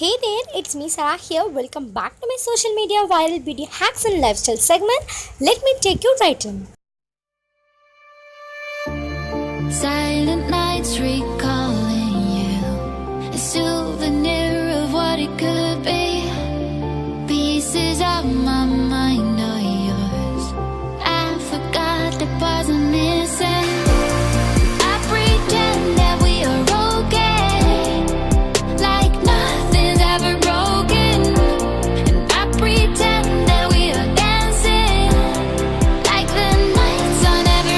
Hey there, it's me Sarah here. Welcome back to my social media viral beauty hacks and lifestyle segment. Let me take you right in. Silent nights recalling you, a souvenir of what it could be. Pieces of my mind are yours. I forgot the parts I'm missing. I pretend that we are okay, like nothing's ever broken. And I pretend that we are dancing, like the nights are never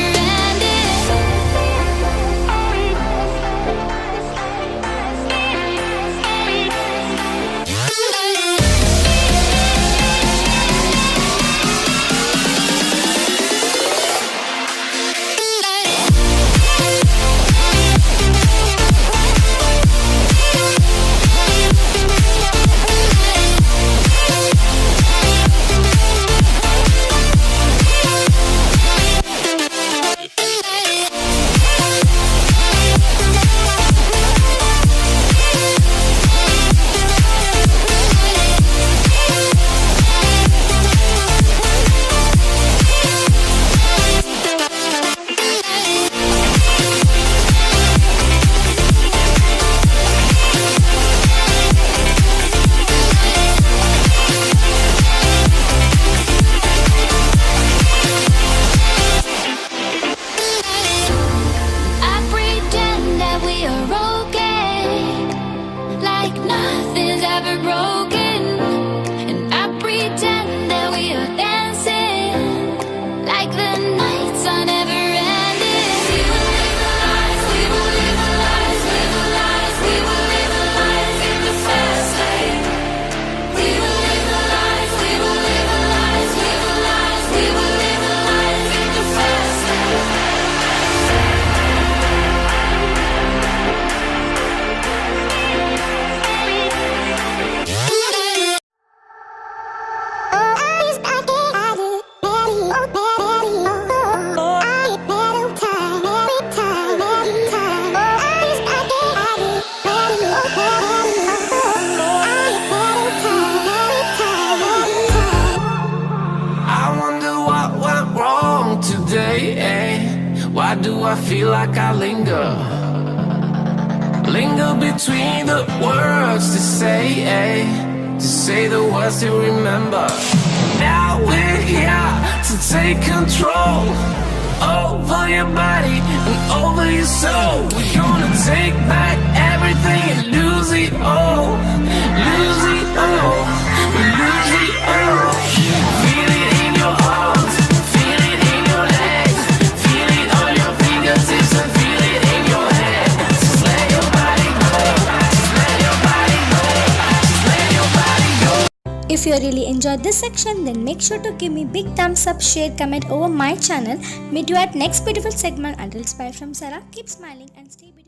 Why do I feel like I linger between the words to say the words to remember. Now we're here to take control over your body and over your soul. We're gonna take back everything and lose it all, lose it all, lose it all. Feel it in your arms, feel it in your legs, feel it on your fingertips and feel it in your head. Just let your body go, just let your body go, just let your body go. If you really enjoyed this section, then make sure to give me big thumbs up, share, comment over my channel. Meet you at next beautiful segment. Until bye from Sarah. Keep smiling and stay beautiful.